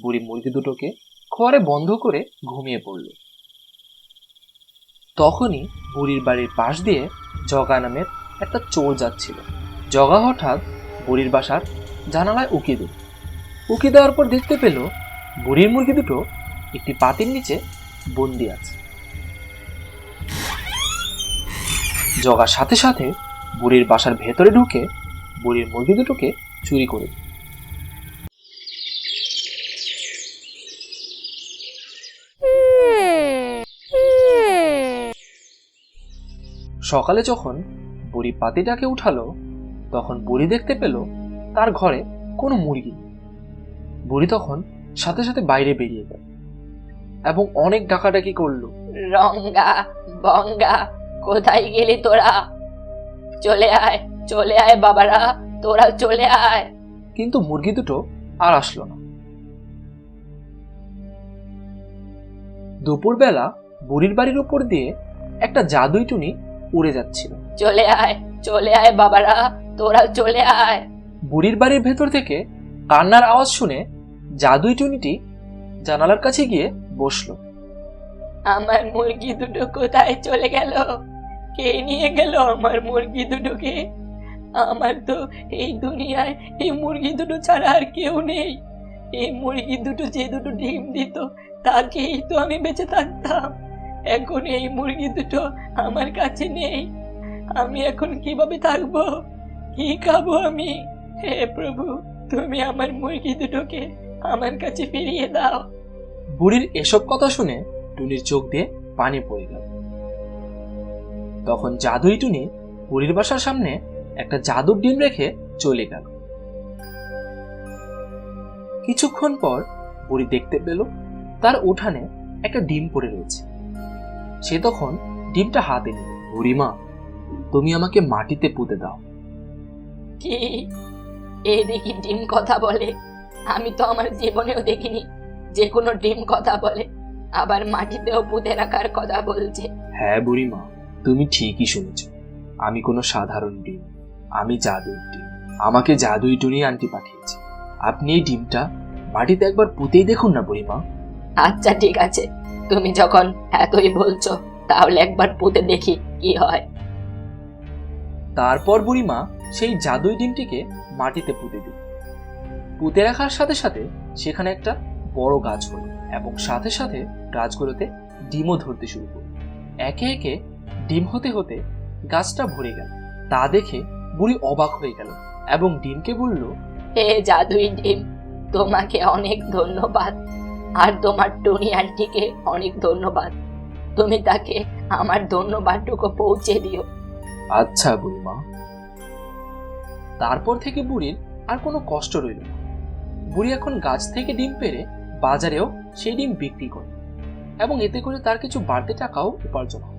বুড়ি মুরগি দুটোকে খোয়ারে বন্ধ করে ঘুমিয়ে পড়ল। তখনই বুড়ির বাড়ির পাশ দিয়ে জগা নামের একটা চোর যাচ্ছিল। জগা হঠাৎ বুড়ির বাসার জানালায় উকি দিল। উকি দেওয়ার পর দেখতে পেল বুড়ির মুরগি দুটো একটি পাতির নিচে বন্দি আছে। জগা সাথে সাথে বুড়ির বাসার ভেতরে ঢুকে বুড়ির মুরগি দুটোকে চুরি করে দিল। সকালে যখন বুড়ি পাতিটাকে উঠালো তখন বুড়ি দেখতে পেল তার ঘরে কোনো মুরগি নেই। বুড়ি তখন সাথে সাথে বাইরে বেরিয়ে গেল এবং অনেক ডাকাডাকি করলো, রঙ্গা বঙ্গা কোথায় গেলি তোরা? চলে আয় বাবারা, তোরা চলে আয়। কিন্তু মুরগি দুটো আর আসলো না। দুপুরবেলা বুড়ির বাড়ির উপর দিয়ে একটা জাদুই টুনি উড়ে যাচ্ছিল। চলে আয় বাবারা, তোরা চলে আয়। বুড়ির বাড়ির ভেতর থেকে কান্নার আওয়াজ শুনে জাদুই টুনিটি জানালার কাছে গিয়ে বসলো। আমার মুরগি দুটো কোথায় চলে গেল? কে নিয়ে গেল আমার মুরগি দুটোকে? আমার তো এই দুনিয়ায় এই মুরগি দুটো ছাড়া আর কেউ নেই। এই মুরগি দুটো যে দুটো ডিম দিত তাকেই তো আমি বেঁচে থাকতাম। এখন এই মুরগি দুটো আমার কাছে নেই। আমি এখন কিভাবে থাকবো? কি খাবো আমি? হে প্রভু, তুমি আমার মুরগি দুটোকে আমার কাছে ফিরিয়ে দাও। বুড়ির এসব কথা শুনে টুনির চোখ দিয়ে পানি পড়ে গেল। তখন জাদুই টুনি বুড়ির বাসার সামনে একটা জাদুর ডিম রেখে চলে গেল। কিছুক্ষণ পর বুড়ি দেখতে পেল তার উঠানে একটা ডিম পড়ে রয়েছে। সে তখন ডিমটা হাতে নিল। বুড়িমা, তুমি আমাকে মাটিতে পুঁতে দাও। কি? এ দেখি ডিম কথা বলে? আমি তো আমার জীবনেও দেখিনি যে কোনো ডিম কথা বলে, আবার মাটিতেও পুঁতে রাখার কথা বলছে। হ্যাঁ বুড়িমা, তুমি ঠিকই শুনেছ। আমি কোনো সাধারণ ডিম, আমি জাদুর ডিম। আমাকে জাদুই টুনি আন্টি পাঠিয়েছে। আপনি এই ডিমটা মাটিতে একবার পুঁতেই দেখুন না বুড়িমা। আচ্ছা ঠিক আছে, তুমি যখন এতই বলছো তাহলে একবার পুঁতে দেখি কি হয়। তারপর বুড়িমা সেই জাদুই ডিমটিকে মাটিতে পুঁতে দিল। পুঁতে রাখার সাথে সাথে সেখানে একটা বড় গাছ হলো এবং সাথে সাথে গাছগুলোতে ডিমও ধরতে শুরু করল। একে একে ডিম হতে হতে গাছটা ভরে গেল। তা দেখে বুড়ি অবাক হয়ে গেল এবং ডিমকে বলল, হে জাদুই ডিম, তোমাকে অনেক ধন্যবাদ, আর তোমার টুনি আন্টিকে অনেক ধন্যবাদ। তুমি তাকে আমার ধন্যবাদটুকু পৌঁছে দিও। আচ্ছা বুড়িমা। তারপর থেকে বুড়ির আর কোনো কষ্ট রইল না। বুড়ি এখন গাছ থেকে ডিম পেড়ে বাজারেও সেই ডিম বিক্রি করে এবং এতে করে তার কিছু বাড়তি টাকাও উপার্জন হয়।